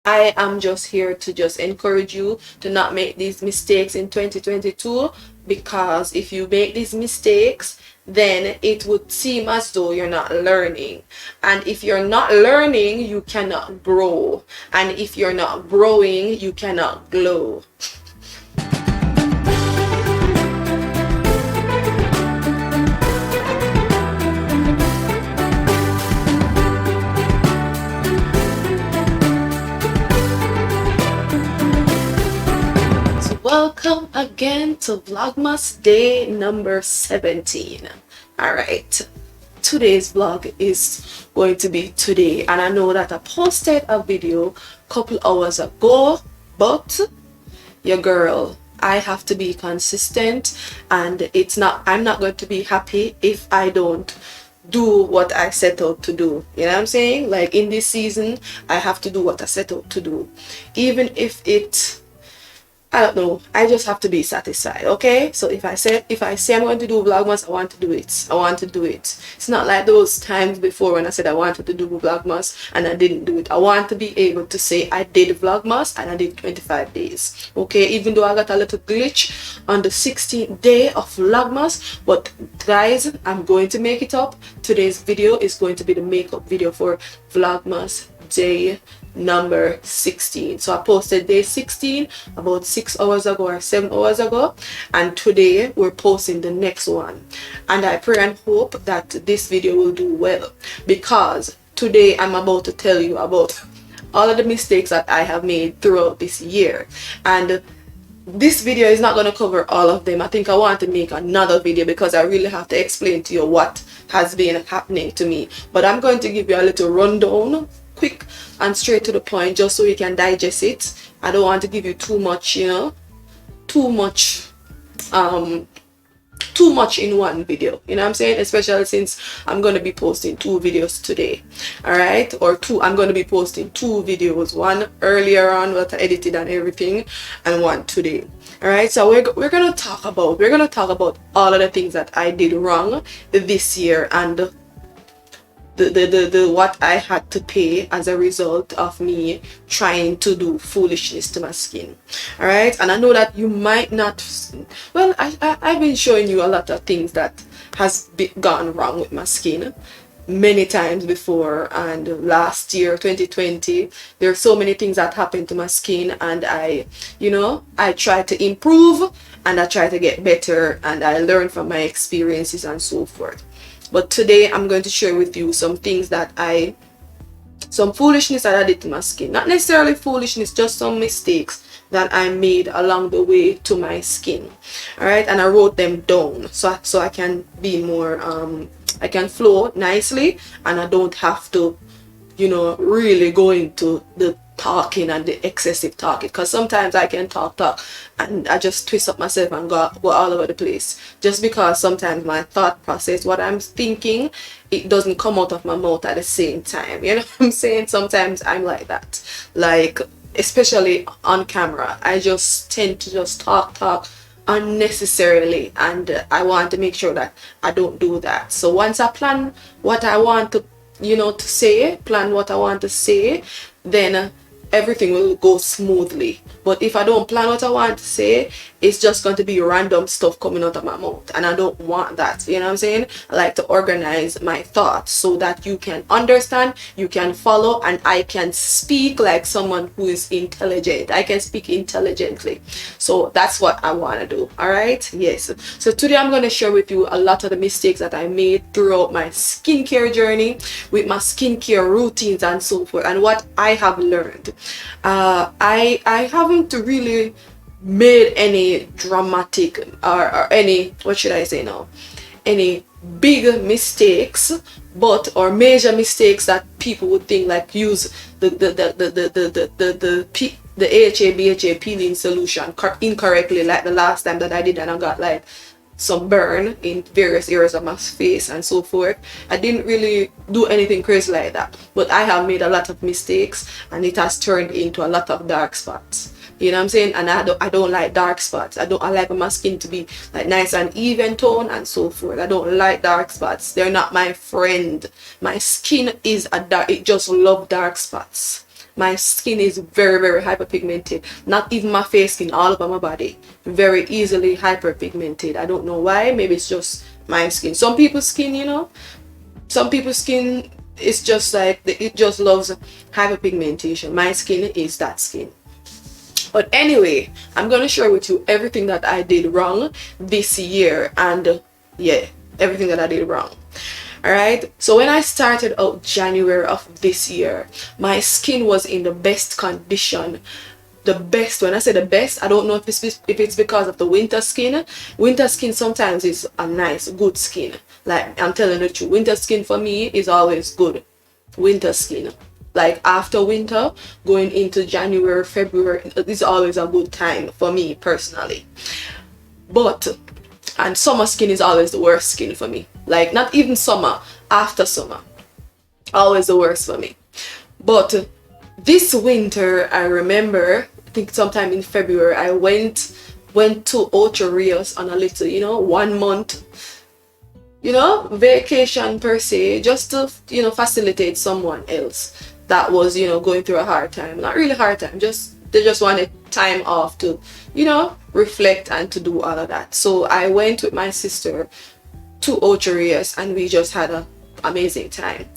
I am just here to just encourage you to not make these mistakes in 2022, because if you make these mistakes, then it would seem as though you're not learning. And if you're not learning, you cannot grow. And if you're not growing, you cannot glow. Welcome again to Vlogmas day number 17. Alright, today's vlog is going to be today, and I know that I posted a video a couple hours ago, but your girl, I have to be consistent, and I'm not going to be happy if I don't do what I set out to do. You know what I'm saying? Like in this season, I have to do what I set out to do, even if I don't know, I just have to be satisfied. Okay, so if I say I'm going to do Vlogmas, I want to do it. I want to do it. It's not like those times before when I said I wanted to do Vlogmas and I didn't do it. I want to be able to say I did Vlogmas and I did 25 days. Okay, even though I got a little glitch on the 16th day of Vlogmas, but guys, I'm going to make it up. Today's video is going to be the makeup video for Vlogmas day number 16. So I posted day 16 about 6 hours ago or 7 hours ago, and today we're posting the next one, and I pray and hope that this video will do well, because today I'm about to tell you about all of the mistakes that I have made throughout this year. And this video is not going to cover all of them. I think I want to make another video because I really have to explain to you what has been happening to me, but I'm going to give you a little rundown, quick and straight to the point, just so you can digest it. I don't want to give you too much, you know, too much in one video, you know what I'm saying, especially since I'm going to be posting 2 videos today. All right, or I'm going to be posting 2 videos, one earlier on what I edited and everything, and one today. All right, so we're gonna talk about all of the things that I did wrong this year, and the what I had to pay as a result of me trying to do foolishness to my skin. All right, and I know that you might not, well, I've been showing you a lot of things that has gone wrong with my skin many times before, and last year 2020 there are so many things that happened to my skin, and I try to improve and I try to get better, and I learn from my experiences and so forth. But today I'm going to share with you some things some foolishness that I did to my skin. Not necessarily foolishness, just some mistakes that I made along the way to my skin. All right, and I wrote them down so I can be more I can flow nicely, and I don't have to, you know, really go into the talking and the excessive talking, because sometimes I can talk and I just twist up myself and go all over the place, just because sometimes my thought process, what I'm thinking, it doesn't come out of my mouth at the same time. You know what I'm saying? Sometimes I'm like that, like especially on camera. I just tend to just talk unnecessarily, and I want to make sure that I don't do that. So once I plan what I want to, you know, to say, then everything will go smoothly. But if I don't plan what I want to say, it's just going to be random stuff coming out of my mouth, and I don't want that. You know what I'm saying? I like to organize my thoughts so that you can understand, you can follow, and I can speak like someone who is intelligent. I can speak intelligently. So that's what I want to do. All right, yes. So today I'm going to share with you a lot of the mistakes that I made throughout my skincare journey, with my skincare routines and so forth, and what I have learned. I haven't really made any dramatic or any, what should I say now, any big mistakes, or major mistakes that people would think, like use the AHA BHA peeling solution incorrectly, like the last time that I did, and I got like some burn in various areas of my face and so forth. I didn't really do anything crazy like that, but I have made a lot of mistakes, and it has turned into a lot of dark spots. You know what I'm saying? And I don't like dark spots. I like my skin to be like nice and even tone and so forth. I don't like dark spots. They're not my friend. My skin is it just loves dark spots. my skin is very, very hyperpigmented. Not even my face skin, all over my body, very easily hyperpigmented. I don't know why. Maybe it's just my skin. Some people's skin, you know, some people's skin is just like, it just loves hyperpigmentation. My skin is that skin. But anyway, I'm gonna share with you everything that I did wrong this year, and yeah, everything that I did wrong. Alright, so when I started out January of this year, my skin was in the best condition. The best, when I say the best, I don't know if it's because of the winter skin. Winter skin sometimes is a nice, good skin. Like, I'm telling the truth, winter skin for me is always good. Winter skin. Like after winter, going into January, February, is always a good time for me personally. And summer skin is always the worst skin for me. Like, not even summer, after summer, always the worst for me. But this winter, I remember, I think sometime in February, I went to Ocho Rios on a little, you know, 1 month, you know, vacation per se, just to, you know, facilitate someone else that was, you know, going through a hard time. Not really hard time, they just wanted time off to, you know, reflect and to do all of that. So I went with my sister to Ocho Rios and we just had an amazing time.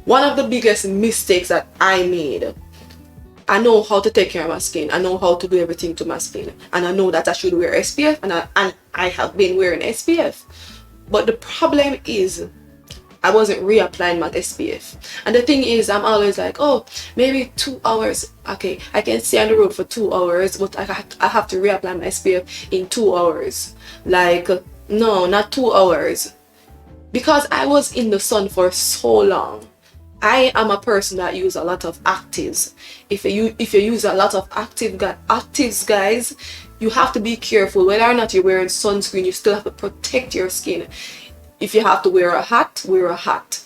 One of the biggest mistakes that I made, I know how to take care of my skin, I know how to do everything to my skin, and I know that I should wear SPF, and I have been wearing SPF. But the problem is, I wasn't reapplying my SPF. And the thing is, I'm always like, oh, maybe 2 hours. Okay, I can stay on the road for 2 hours, but I have to reapply my SPF in 2 hours. Like, no, not 2 hours. Because I was in the sun for so long. I am a person that use a lot of actives. If you use a lot of actives, guys, you have to be careful. Whether or not you're wearing sunscreen, you still have to protect your skin. If you have to wear a hat, wear a hat.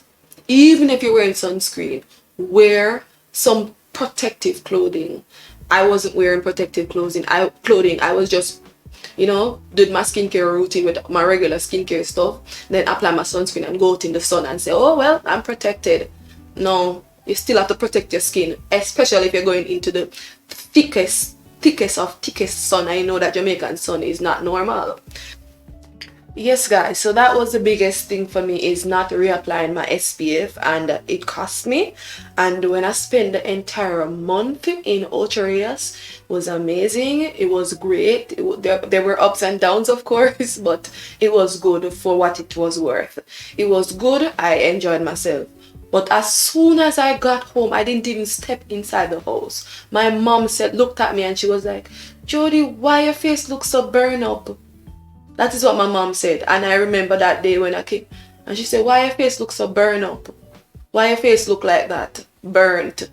Even if you're wearing sunscreen, wear some protective clothing. I wasn't wearing protective clothing. I was just, you know, did my skincare routine with my regular skincare stuff, then apply my sunscreen and go out in the sun and say, oh well, I'm protected. No, you still have to protect your skin, especially if you're going into the thickest sun. I know that Jamaican sun is not normal. Yes guys, so that was the biggest thing for me, is not reapplying my SPF, and it cost me. And when I spent the entire month in Ocho Rios, was amazing. It was great. There were ups and downs, of course, but it was good for what it was worth. It was good. I enjoyed myself. But as soon as I got home, I didn't even step inside the house. My mom looked at me and she was like, Jody, why your face looks so burned up? That is what my mom said. And I remember that day when I came, and she said, why your face looks so burned up? Why your face look like that? Burnt.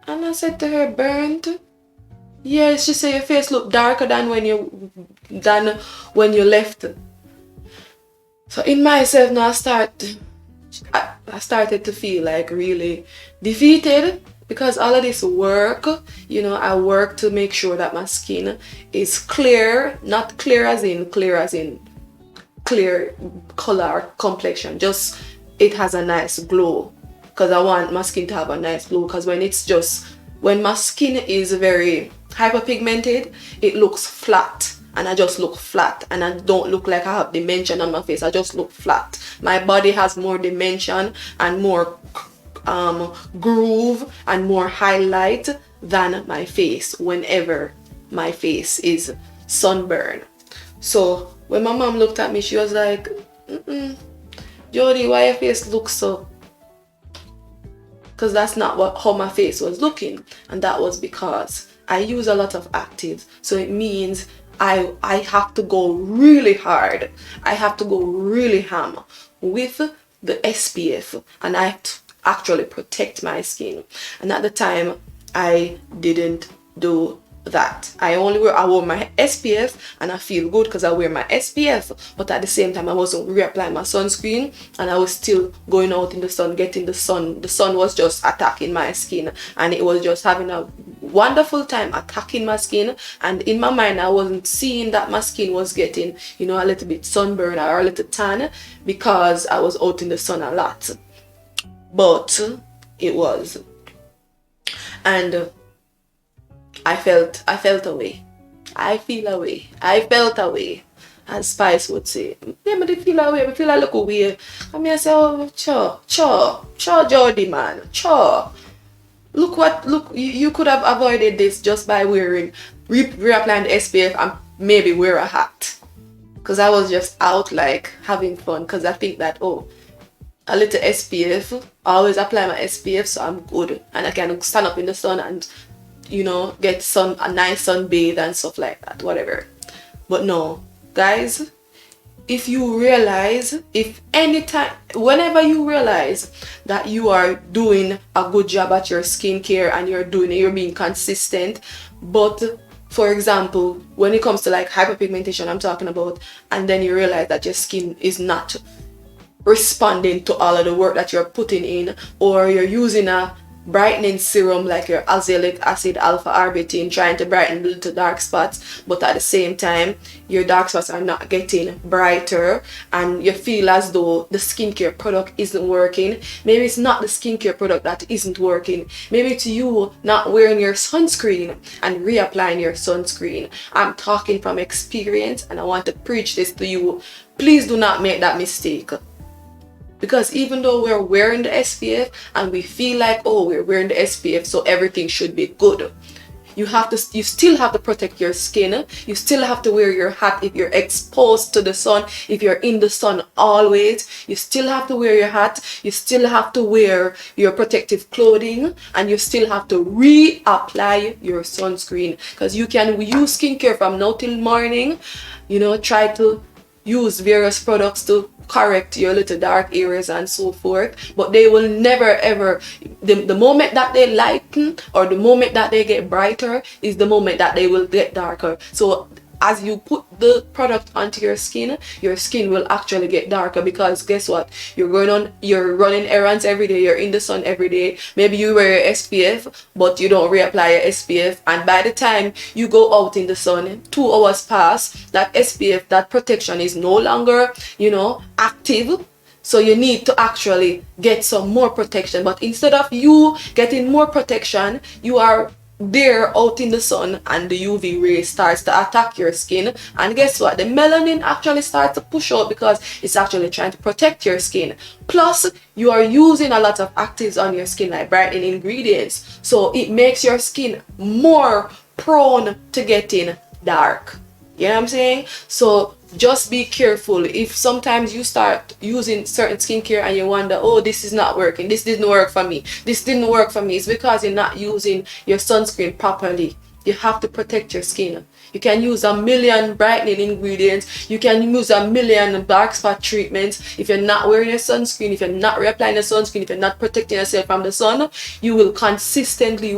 And I said to her, burnt? Yes, she said your face look darker than when you left. So in myself now I started to feel like really defeated, because all of this work, you know, I work to make sure that my skin is clear, not clear as in clear color complexion, just it has a nice glow, because I want my skin to have a nice glow. Because when my skin is very hyperpigmented, it looks flat, and I just look flat, and I don't look like I have dimension on my face. I just look flat. My body has more dimension and more groove and more highlight than my face whenever my face is sunburned. So when my mom looked at me, she was like, Jody, why your face looks so? Because that's not how my face was looking, and that was because I use a lot of actives. So it means I have to go really hard. I have to go really ham with the SPF, and I have to actually protect my skin. And at the time, I didn't do that. I wore my SPF, and I feel good because I wear my SPF, but at the same time I wasn't reapplying my sunscreen, and I was still going out in the sun, getting the sun. The sun was just attacking my skin, and it was just having a wonderful time attacking my skin. And in my mind, I wasn't seeing that my skin was getting, you know, a little bit sunburned or a little tan, because I was out in the sun a lot. But it was. and I felt away. I feel away. I felt away. As Spice would say. Yeah, but I feel away. I feel a little weird. I mean, I say, oh, cho, Jody, man. Cho. Look, you could have avoided this just by wearing, reapplying the SPF and maybe wear a hat. Because I was just out like having fun. Because I think that, oh, a little SPF. I always apply my SPF so I'm good. And I can stand up in the sun and, you know, get a nice sunbathe and stuff like that. Whatever. But no. Guys, if you realize, whenever you realize that you are doing a good job at your skincare and you're being consistent, but for example, when it comes to like hyperpigmentation I'm talking about, and then you realize that your skin is not responding to all of the work that you're putting in, or you're using a brightening serum like your azelaic acid alpha arbutin trying to brighten the little dark spots, but at the same time your dark spots are not getting brighter and you feel as though the skincare product isn't working. Maybe it's not the skincare product that isn't working. Maybe it's you not wearing your sunscreen and reapplying your sunscreen. I'm talking from experience and I want to preach this to you. Please do not make that mistake. Because even though we're wearing the SPF and we feel like, oh, we're wearing the SPF so everything should be good, you still have to protect your skin. You still have to wear your hat if you're exposed to the sun. If you're in the sun always, you still have to wear your hat. You still have to wear your protective clothing, and you still have to reapply your sunscreen. Because you can use skincare from now till morning, you know, try to use various products to correct your little dark areas and so forth, but they will never ever, the moment that they lighten or the moment that they get brighter is the moment that they will get darker. So as you put the product onto your skin will actually get darker, because guess what, you're running errands every day, you're in the sun every day, maybe you wear your SPF but you don't reapply your SPF, and by the time you go out in the sun, 2 hours pass, that SPF, that protection is no longer, you know, active. So you need to actually get some more protection, but instead of you getting more protection, you are there out in the sun and the UV ray starts to attack your skin, and guess what, the melanin actually starts to push out because it's actually trying to protect your skin. Plus you are using a lot of actives on your skin like brightening ingredients, so it makes your skin more prone to getting dark. You know what I'm saying? So just be careful. If sometimes you start using certain skincare and you wonder, oh, this is not working, this didn't work for me, this didn't work for me, it's because you're not using your sunscreen properly. You have to protect your skin. You can use a million brightening ingredients, you can use a million dark spot treatments. If you're not wearing a sunscreen, if you're not reapplying a sunscreen, if you're not protecting yourself from the sun, you will constantly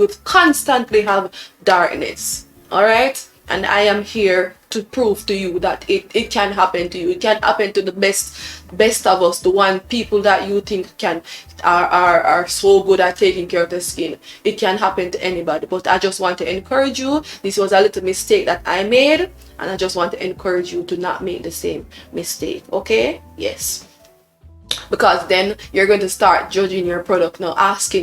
have darkness. Alright? And I am here to prove to you that it can happen to you. It can happen to the best of us, the one people that you think are so good at taking care of the skin. It can happen to anybody. But I just want to encourage you. This was a little mistake that I made, and I just want to encourage you to not make the same mistake. Okay? Yes. Because then you're going to start judging your product now,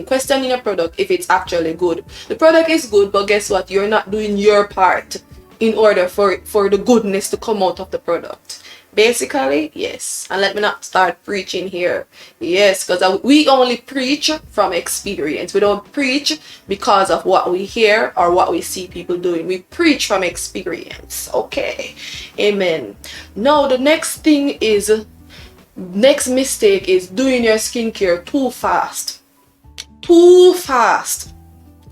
questioning your product if it's actually good. The product is good, but guess what, you're not doing your part in order for the goodness to come out of the product. Basically, yes. And let me not start preaching here. Yes, because we only preach from experience. We don't preach because of what we hear or what we see people doing. We preach from experience. Okay, amen. Now the next mistake is doing your skincare too fast.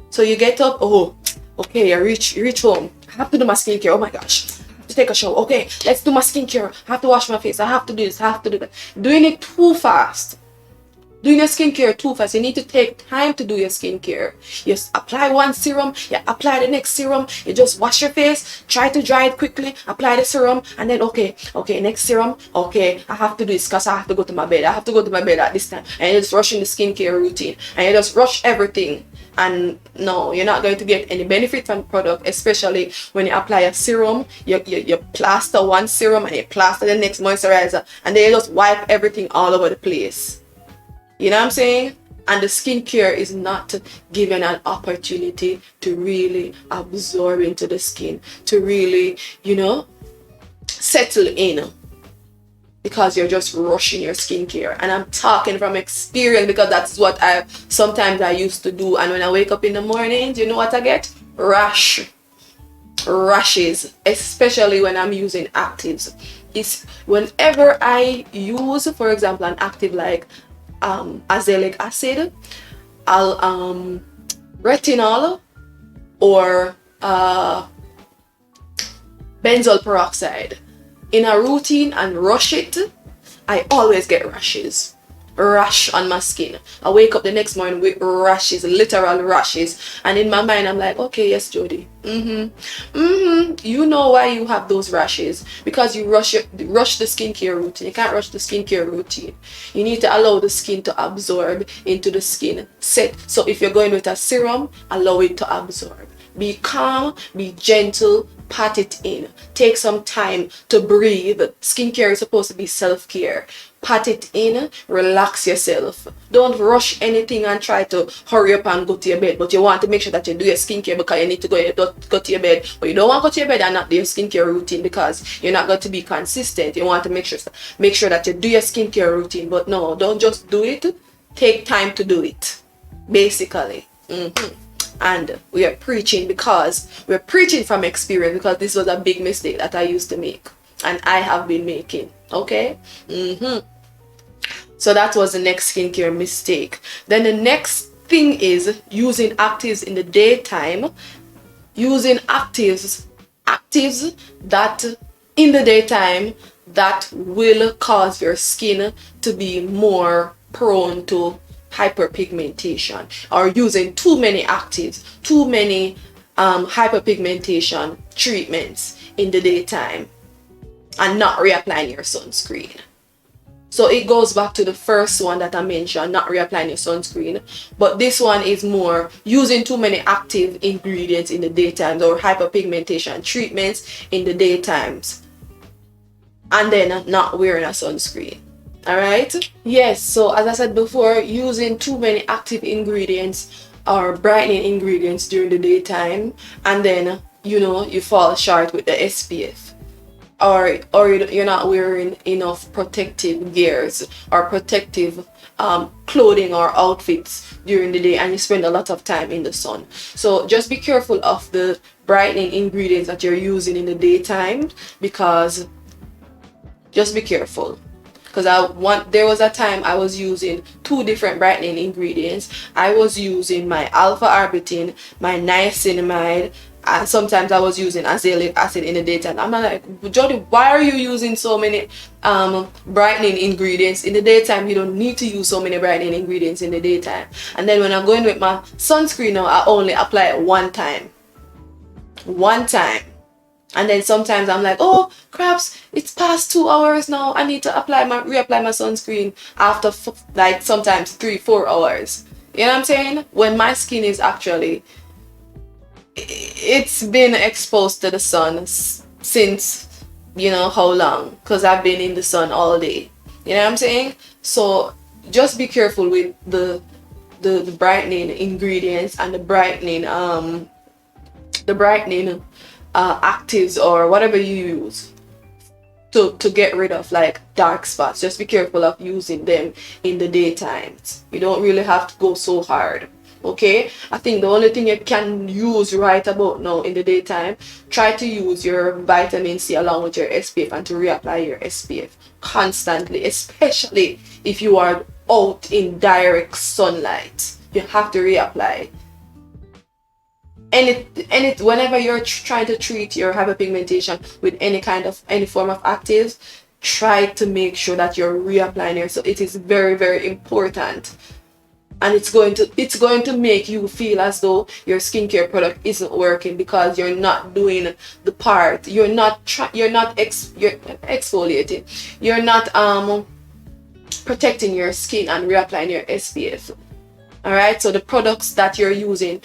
So you get up, oh, okay, you reach home, I have to do my skincare, oh my gosh, I have to take a shower, okay, let's do my skincare, I have to wash my face, I have to do this, I have to do that. Doing it too fast. Doing your skincare too fast. You need to take time to do your skincare. You apply one serum, you apply the next serum, you just wash your face, try to dry it quickly, apply the serum, and then okay, next serum, okay, I have to do this because I have to go to my bed. I have to go to my bed at this time. And you're just rushing the skincare routine, and you just rush everything. And no, you're not going to get any benefit from the product, especially when you apply a serum. You plaster one serum and you plaster the next moisturizer, and then you just wipe everything all over the place. You know what I'm saying? and the skincare is not given an opportunity to really absorb into the skin, to really, you know, settle in, because you're just rushing your skincare. And I'm talking from experience, because that's what I sometimes used to do. And when I wake up in the mornings, you know what I get? Rashes, especially when I'm using actives. It's whenever I use, for example, an active like azelaic acid, retinol, or benzoyl peroxide in a routine and rush it, I always get rash on my skin. I wake up the next morning with rashes, literal rashes, and in my mind I'm like, okay, yes, Jody, you know why you have those rashes? Because you rush the skincare routine. You can't rush the skincare routine. You need to allow the skin to absorb into the skin set. So if you're going with a serum, allow it to absorb. Be calm, be gentle, pat it in. Take some time to breathe. Skincare is supposed to be self-care. Pat it in, relax yourself. Don't rush anything and try to hurry up and go to your bed. But you want to make sure that you do your skincare because you need to go to your bed. But you don't want to go to your bed and not do your skincare routine because you're not going to be consistent. You want to make sure that you do your skincare routine. But no, don't just do it. Take time to do it. Basically. And we are preaching from experience, because this was a big mistake that I used to make and I have been making. Okay. So that was the next skincare mistake. Then the next thing is using actives in the daytime. Using actives that in the daytime that will cause your skin to be more prone to hyperpigmentation, or using too many actives, too many hyperpigmentation treatments in the daytime and not reapplying your sunscreen. So it goes back to the first one that I mentioned, not reapplying your sunscreen. But this one is more using too many active ingredients in the daytime, or hyperpigmentation treatments in the daytimes, and then not wearing a sunscreen. Alright? Yes, so as I said before, using too many active ingredients or brightening ingredients during the daytime, and then, you know, you fall short with the SPF. Or you're not wearing enough protective gears or protective clothing or outfits during the day, and you spend a lot of time in the sun. So just be careful of the brightening ingredients that you're using in the daytime, because just be careful. Because there was a time I was using 2 different brightening ingredients. I was using my alpha arbutin, my niacinamide, and sometimes I was using azelaic acid in the daytime. I'm like, Jody, why are you using so many brightening ingredients in the daytime? You don't need to use so many brightening ingredients in the daytime. And then when I'm going with my sunscreen now, I only apply it one time. And then sometimes I'm like, oh craps, it's past 2 hours now, I need to reapply my sunscreen after like sometimes 3-4 hours. You know what I'm saying? When my skin is actually, it's been exposed to the sun since, you know how long, because I've been in the sun all day. You know what I'm saying? So just be careful with the brightening ingredients and the brightening actives or whatever you use to get rid of like dark spots. Just be careful of using them in the daytime. You don't really have to go so hard. Okay, I think the only thing you can use right about now in the daytime, try to use your vitamin C along with your SPF, and to reapply your SPF constantly, especially if you are out in direct sunlight. You have to reapply. Whenever you're trying to treat your hyperpigmentation with any form of actives, try to make sure that you're reapplying it. So it is very, very important. And it's going to make you feel as though your skincare product isn't working, because you're not doing the part. You're not exfoliating. You're not protecting your skin and reapplying your SPF. Alright, so the products that you're using,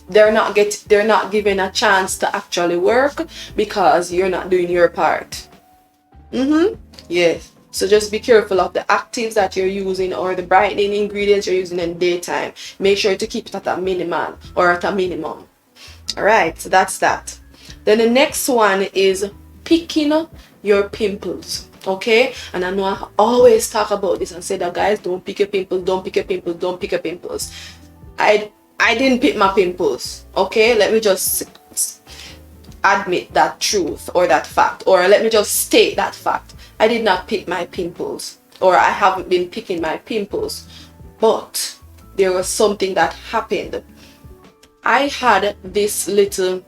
they're not given a chance to actually work because you're not doing your part. Yes. So just be careful of the actives that you're using or the brightening ingredients you're using in daytime. Make sure to keep it at a minimal or at a minimum. Alright, so that's that. Then the next one is picking your pimples. Okay, and I know I always talk about this and say that, guys, don't pick your pimples, don't pick your pimples, don't pick your pimples. I didn't pick my pimples. Okay, let me just admit that truth or that fact, or let me just state that fact. I did not pick my pimples, or I haven't been picking my pimples, but there was something that happened. I had this little,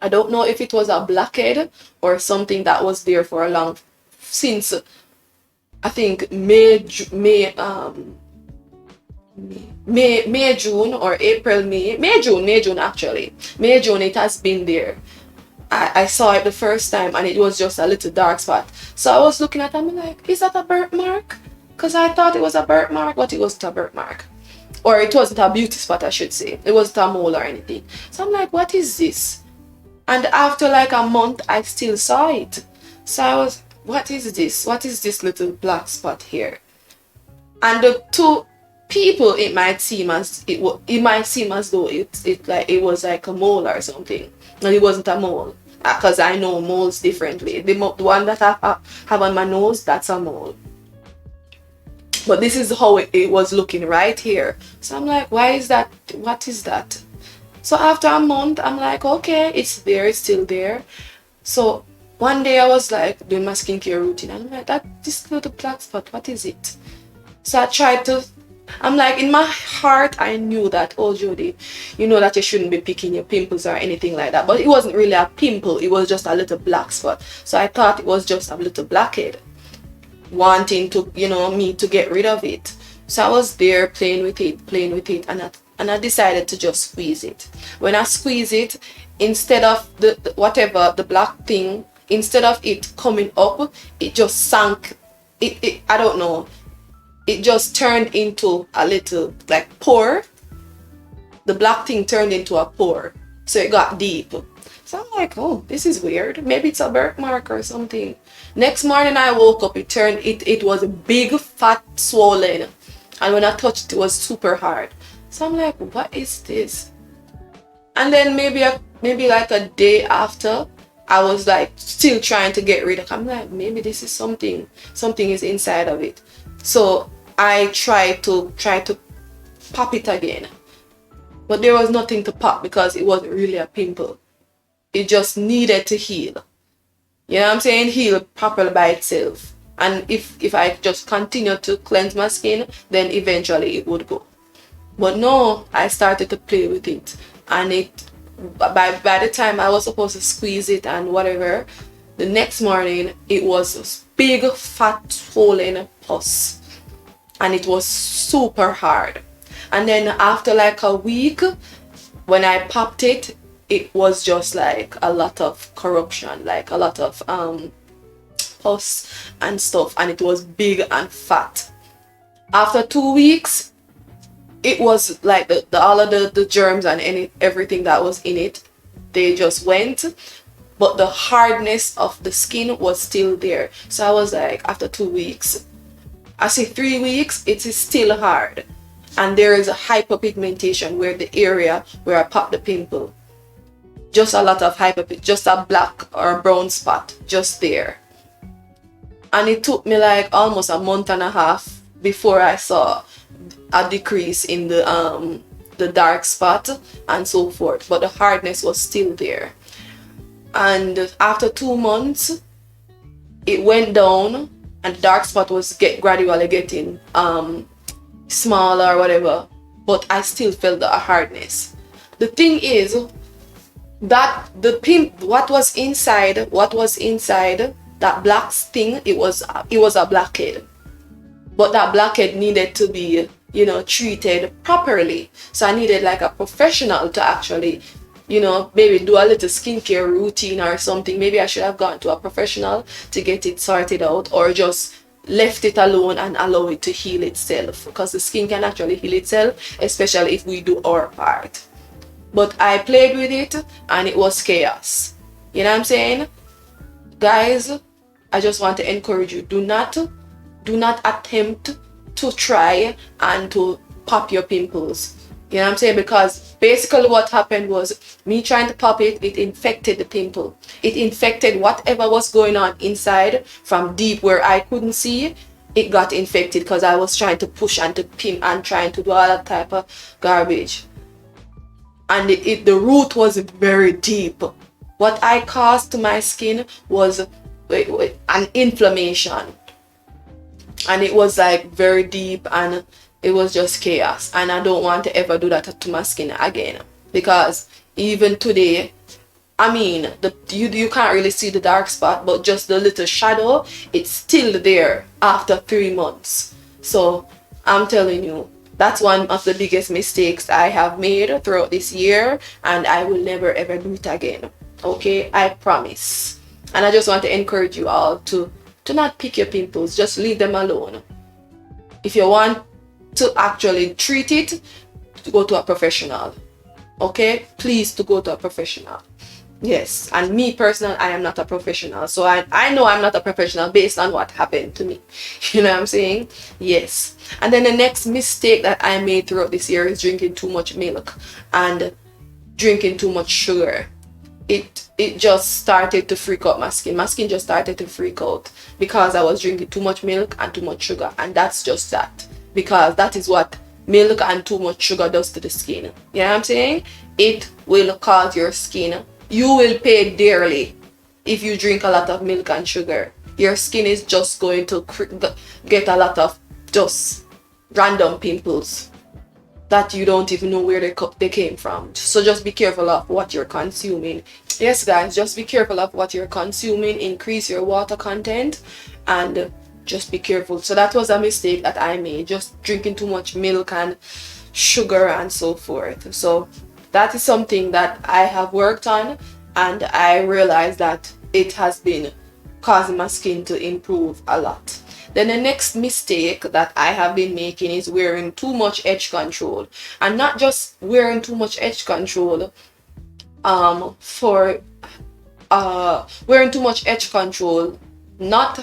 I don't know if it was a blackhead or something that was there for a long, since I think May, June, or April, May, June actually. May, June, it has been there. I saw it the first time and it was just a little dark spot. So I was looking at it, I'm like, is that a birthmark? Because I thought it was a birthmark, but it wasn't a birthmark. Or it wasn't a beauty spot, I should say. It wasn't a mole or anything. So I'm like, what is this? And after like a month, I still saw it. So I was, what is this? What is this little black spot here? And the two people, it might seem as though it was like a mole or something. And it wasn't a mole, because I know moles differently. The one that I have on my nose, that's a mole. But this is how it was looking right here. So I'm like, why is that? What is that? So after a month, I'm like, okay, it's there, it's still there. So one day I was like doing my skincare routine, and I'm like, this little black spot, what is it? So I tried to, I'm like, in my heart, I knew that, oh Jody, you know that you shouldn't be picking your pimples or anything like that. But it wasn't really a pimple, it was just a little black spot. So I thought it was just a little blackhead, wanting to, me to get rid of it. So I was there playing with it, and I decided to just squeeze it. When I squeeze it, instead of the black thing, instead of it coming up, it just sank. I don't know. It just turned into a little like pore. The black thing turned into a pore, so it got deep. So I'm like, oh, this is weird. Maybe it's a birthmark or something. Next morning I woke up, it was a big, fat, swollen, and when I touched it was super hard. So I'm like, what is this? And then maybe like a day after, I was like still trying to get rid of it. I'm like, maybe this is something is inside of it. So I tried to pop it again, but there was nothing to pop because it wasn't really a pimple. It just needed to heal. You know what I'm saying? Heal properly by itself. And if I just continue to cleanse my skin, then eventually it would go. But no, I started to play with it, and by the time I was supposed to squeeze it and whatever, the next morning it was this big, fat, swollen pus. And it was super hard. And then after like a week, when I popped it, it was just like a lot of corruption, like a lot of pus and stuff, and it was big and fat. After 2 weeks, it was like all of the germs and everything that was in it, they just went, but the hardness of the skin was still there. So I was like, after 2 weeks, I say 3 weeks, it is still hard. And there is a hyperpigmentation where the area where I popped the pimple, just a lot of just a black or brown spot just there. And it took me like almost a month and a half before I saw a decrease in the dark spot and so forth, but the hardness was still there. And after 2 months, it went down, and the dark spot was gradually getting smaller or whatever, but I still felt the hardness. The thing is that what was inside that black thing, it was a blackhead, but that blackhead needed to be treated properly. So I needed like a professional to actually maybe do a little skincare routine or something. Maybe I should have gone to a professional to get it sorted out, or just left it alone and allow it to heal itself, because the skin can actually heal itself, especially if we do our part. But I played with it and it was chaos. You know what I'm saying? Guys, I just want to encourage you, do not attempt to try and to pop your pimples. You know what I'm saying? Because basically what happened was me trying to pop it, it infected the pimple. It infected whatever was going on inside from deep where I couldn't see. It got infected because I was trying to push and to pimp and trying to do all that type of garbage. And the root was very deep. What I caused to my skin was an inflammation. And it was like very deep, and it was just chaos. And I don't want to ever do that to my skin again, because even today, I mean, you can't really see the dark spot, but just the little shadow, it's still there after 3 months. So I'm telling you, that's one of the biggest mistakes I have made throughout this year, and I will never ever do it again. Okay, I promise. And I just want to encourage you all to not pick your pimples, just leave them alone. If you want to actually treat it, to go to a professional. Okay, please, to go to a professional. Yes, and me personally, I am not a professional, so I know I'm not a professional based on what happened to me. You know what I'm saying? Yes. And then the next mistake that I made throughout this year is drinking too much milk and drinking too much sugar. It just started to freak out my skin. My skin just started to freak out because I was drinking too much milk and too much sugar. And that's just that, because that is what milk and too much sugar does to the skin. You know what I'm saying? It will cause your skin, you will pay dearly if you drink a lot of milk and sugar. Your skin is just going to get a lot of just random pimples that you don't even know where they came from. So just be careful of what you're consuming. Yes guys, just be careful of what you're consuming. Increase your water content and just be careful. So that was a mistake that I made, just drinking too much milk and sugar and so forth. So that is something that I have worked on, and I realized that it has been causing my skin to improve a lot. Then the next mistake that I have been making is wearing too much edge control. And not just wearing too much edge control wearing too much edge control that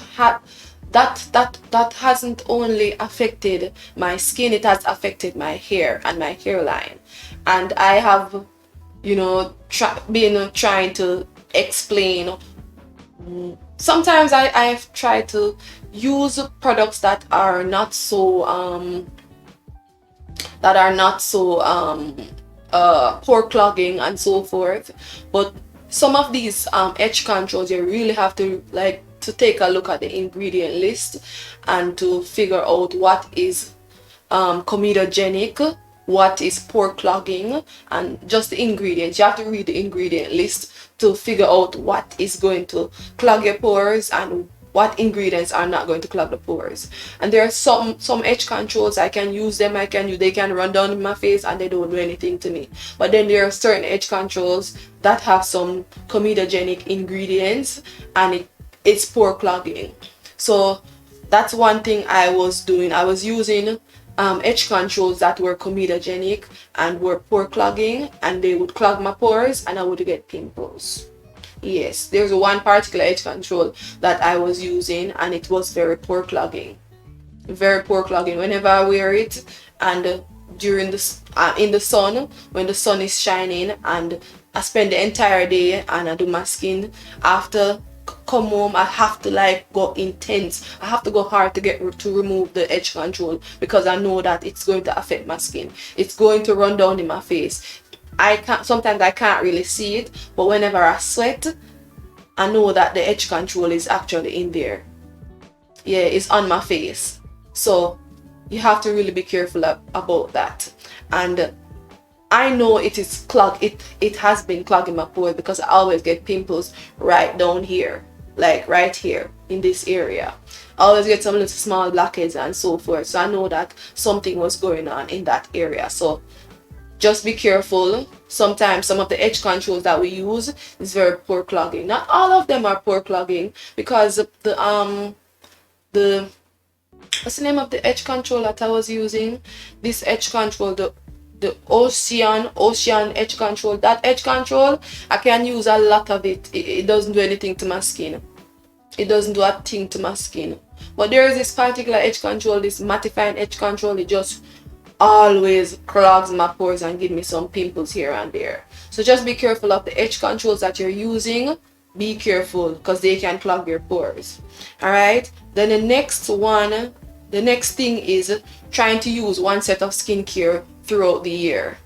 hasn't only affected my skin, it has affected my hair and my hairline. And I have, you know, been trying to explain. Sometimes I've tried to use products that are not so pore clogging and so forth, but some of these edge controls, you really have to to take a look at the ingredient list and to figure out what is comedogenic, what is pore clogging, and just the ingredients. You have to read the ingredient list to figure out what is going to clog your pores and what ingredients are not going to clog the pores. And there are some edge controls, I can use them, they can run down in my face and they don't do anything to me. But then there are certain edge controls that have some comedogenic ingredients and it's pore clogging. So that's one thing I was doing. I was using edge controls that were comedogenic and were pore clogging, and they would clog my pores and I would get pimples. Yes, there's one particular edge control that I was using and it was very pore clogging. Very pore clogging. Whenever I wear it and during in the sun, when the sun is shining, and I spend the entire day and I do my skin, after come home I have to go intense. I have to go hard to remove the edge control, because I know that it's going to affect my skin. It's going to run down in my face. Sometimes I can't really see it, but whenever I sweat, I know that the edge control is actually in there. Yeah, it's on my face. So you have to really be careful about that. And I know it is clogged. It has been clogging my pores because I always get pimples right down here, like right here in this area. I always get some little small blackheads and so forth. So I know that something was going on in that area. So just be careful. Sometimes some of the edge controls that we use is very pore clogging. Not all of them are pore clogging, because the what's the name of the edge control that I was using? This edge control, the ocean edge control. That edge control, I can use a lot of it. It doesn't do anything to my skin. It doesn't do a thing to my skin. But there is this particular edge control, this mattifying edge control. It just always clogs my pores and give me some pimples here and there. So just be careful of the edge controls that you're using. Be careful because they can clog your pores. Alright, then the next thing is trying to use one set of skincare throughout the year.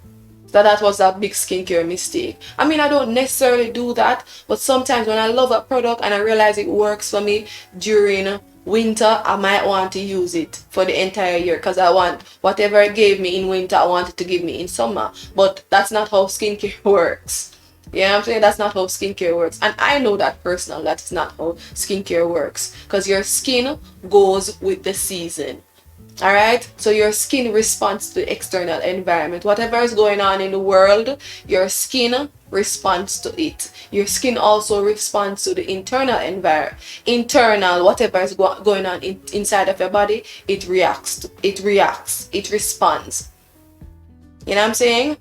So that was a big skincare mistake. I mean, I don't necessarily do that, but sometimes when I love a product and I realize it works for me during winter, I might want to use it for the entire year because I want whatever it gave me in winter, I want it to give me in summer. But that's not how skincare works. You know what I'm saying? That's not how skincare works. And I know that personally, that's not how skincare works. Because your skin goes with the season. Alright? So your skin responds to the external environment. Whatever is going on in the world, your skin responds to it. Your skin also responds to the internal environment. Whatever is going on inside of your body, it reacts. It responds. You know what I'm saying?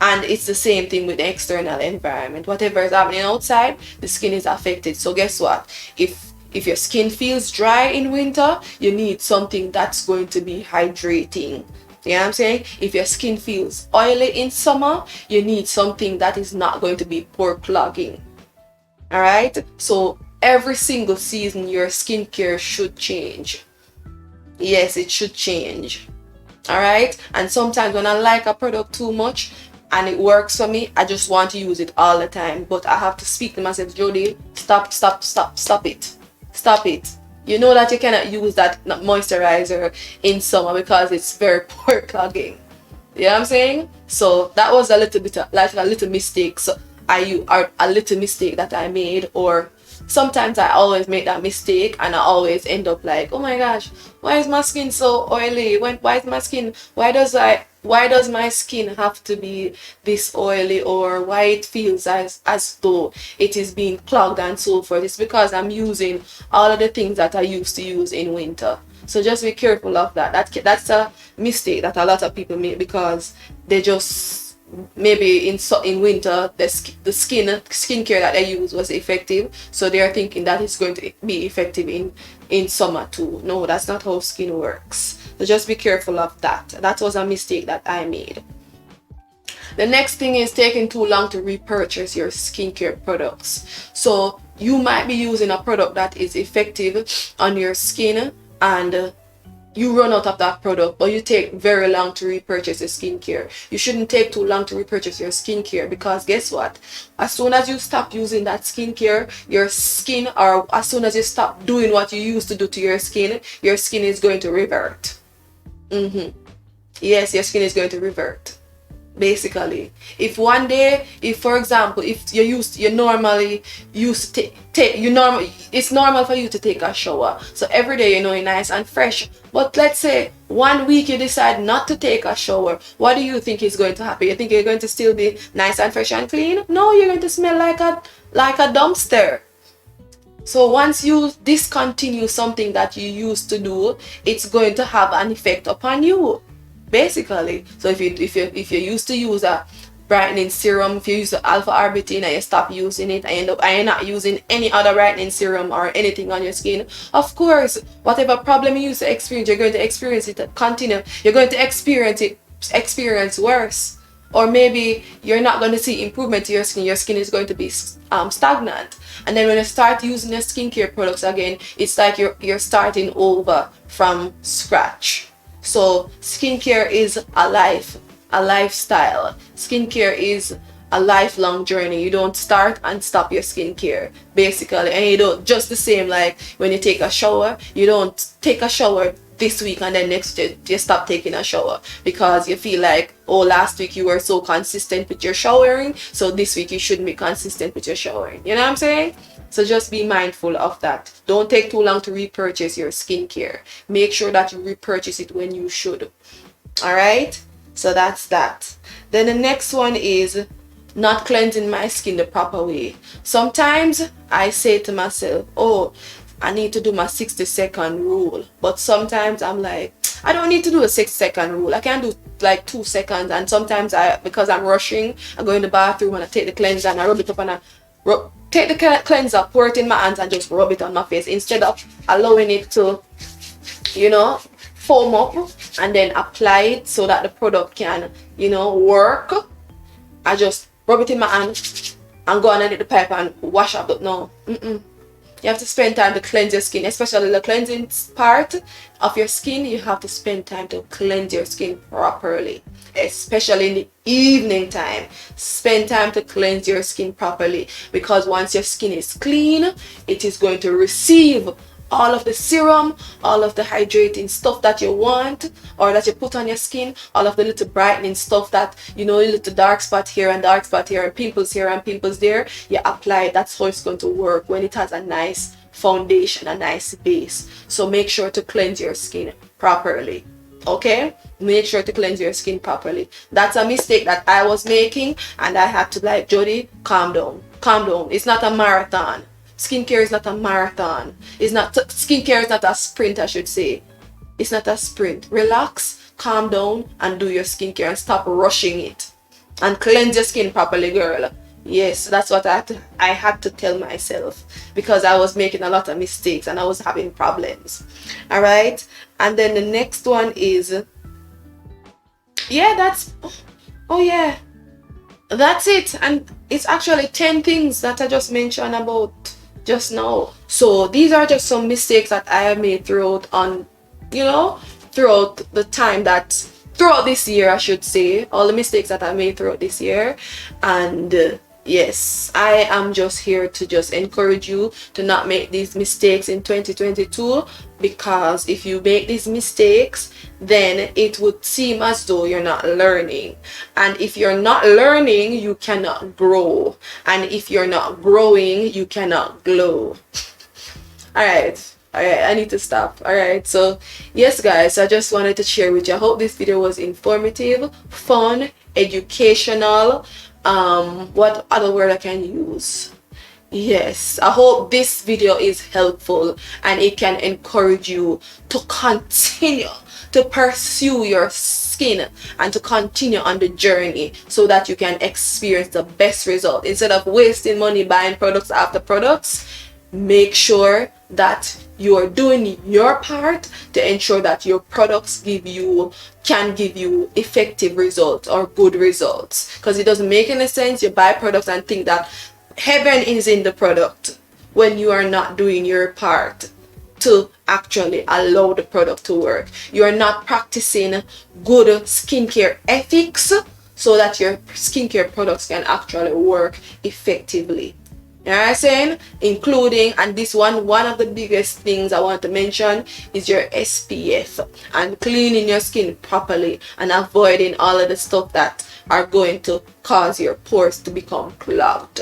And it's the same thing with the external environment. Whatever is happening outside, the skin is affected. So guess what? If your skin feels dry in winter, you need something that's going to be hydrating. You know what I'm saying? If your skin feels oily in summer, you need something that is not going to be pore clogging. Alright? So every single season, your skincare should change. Yes, it should change. Alright? And sometimes when I like a product too much, and it works for me, I just want to use it all the time. But I have to speak to myself, Jody, stop it. Stop it. You know that you cannot use that moisturizer in summer because it's very pore clogging. You know what I'm saying? So that was a little bit like a little mistake. So a little mistake that I made, or sometimes I always make that mistake and I always end up like, oh my gosh, why is my skin so oily? Why does my skin have to be this oily, or why it feels as though it is being clogged and so forth? It's because I'm using all of the things that I used to use in winter. So just be careful of that. That's a mistake that a lot of people make because they just maybe in winter the skincare that they use was effective, so they are thinking that it's going to be effective in summer too. No, that's not how skin works. So just be careful of that. That was a mistake that I made. The next thing is taking too long to repurchase your skincare products. So you might be using a product that is effective on your skin and you run out of that product, but you take very long to repurchase your skincare. You shouldn't take too long to repurchase your skincare because guess what? As soon as you stop using that skincare, your skin, or as soon as you stop doing what you used to do to your skin is going to revert. Yes, your skin is going to revert. Basically, if one day, for example, if you normally used to it's normal for you to take a shower, so every day you're nice and fresh, but let's say 1 week you decide not to take a shower, what do you think is going to happen? You think you're going to still be nice and fresh and clean? No, you're going to smell like a dumpster. So once you discontinue something that you used to do, it's going to have an effect upon you. Basically, so if you used to use a brightening serum, if you use the alpha arbutin and you stop using it and you're not using any other brightening serum or anything on your skin, of course, whatever problem you used to experience, you're going to experience it continue. You're going to experience worse, or maybe you're not going to see improvement to your skin. Your skin is going to be stagnant. And then when you start using your skincare products again, it's like you're starting over from scratch. So skincare is a lifestyle. Skincare is a lifelong journey. You don't start and stop your skincare, basically. And you don't, just the same like when you take a shower, you don't take a shower this week and then next day you stop taking a shower because you feel like, oh, last week you were so consistent with your showering, so this week you shouldn't be consistent with your showering. You know what I'm saying? So just be mindful of that. Don't take too long to repurchase your skincare. Make sure that you repurchase it when you should. Alright? So that's that. Then the next one is not cleansing my skin the proper way. Sometimes I say to myself, oh, I need to do my 60-second rule. But sometimes I'm like, I don't need to do a 6-second rule. I can do like 2 seconds. And sometimes because I'm rushing, I go in the bathroom and I take the cleanser and I rub it up and take the cleanser, pour it in my hands and just rub it on my face instead of allowing it to, you know, foam up and then apply it so that the product can, you know, work. I just rub it in my hand and go underneath the pipe and wash up. But no, you have to spend time to cleanse your skin, especially the cleansing part of your skin. You have to spend time to cleanse your skin properly, especially in the evening time. Spend time to cleanse your skin properly, because once your skin is clean, it is going to receive all of the serum, all of the hydrating stuff that you want or that you put on your skin, all of the little brightening stuff that, you know, little dark spot here and dark spot here and pimples here and pimples there. You apply it. That's how it's going to work when it has a nice foundation, a nice base. So make sure to cleanse your skin properly. Okay, make sure to cleanse your skin properly. That's a mistake that I was making, and I had to, like, Jody, calm down, calm down. It's not a marathon. Skincare is not a marathon. Skincare is not a sprint, I should say. It's not a sprint. Relax, calm down, and do your skincare and stop rushing it. And cleanse your skin properly, girl. Yes, that's what I had to tell myself, because I was making a lot of mistakes and I was having problems. All right, and then the next one is, yeah, that's it. And it's actually 10 things that I just mentioned about just now. So these are just some mistakes that I have made throughout this year, I should say. All the mistakes that I made throughout this year. And yes, I am just here to just encourage you to not make these mistakes in 2022, because if you make these mistakes, then it would seem as though you're not learning. And if you're not learning, you cannot grow. And if you're not growing, you cannot glow. Alright, I need to stop. Alright, so yes guys, I just wanted to share with you. I hope this video was informative, fun, educational. What other word I can use? Yes, I hope this video is helpful and it can encourage you to continue to pursue your skin and to continue on the journey, so that you can experience the best result instead of wasting money buying products after products. Make sure that you are doing your part to ensure that your products can give you effective results or good results, because it doesn't make any sense you buy products and think that heaven is in the product when you are not doing your part to actually allow the product to work. You are not practicing good skincare ethics so that your skincare products can actually work effectively. You know what I'm saying? Including, and this one of the biggest things I want to mention is your SPF and cleaning your skin properly and avoiding all of the stuff that are going to cause your pores to become clogged.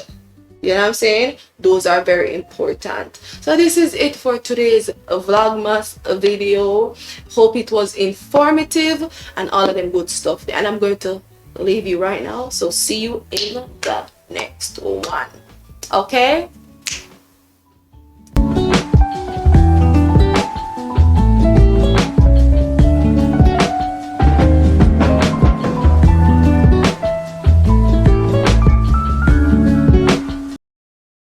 You know what I'm saying? Those are very important. So this is it for today's Vlogmas video. Hope it was informative and all of them good stuff. And I'm going to leave you right now. So see you in the next one. Okay?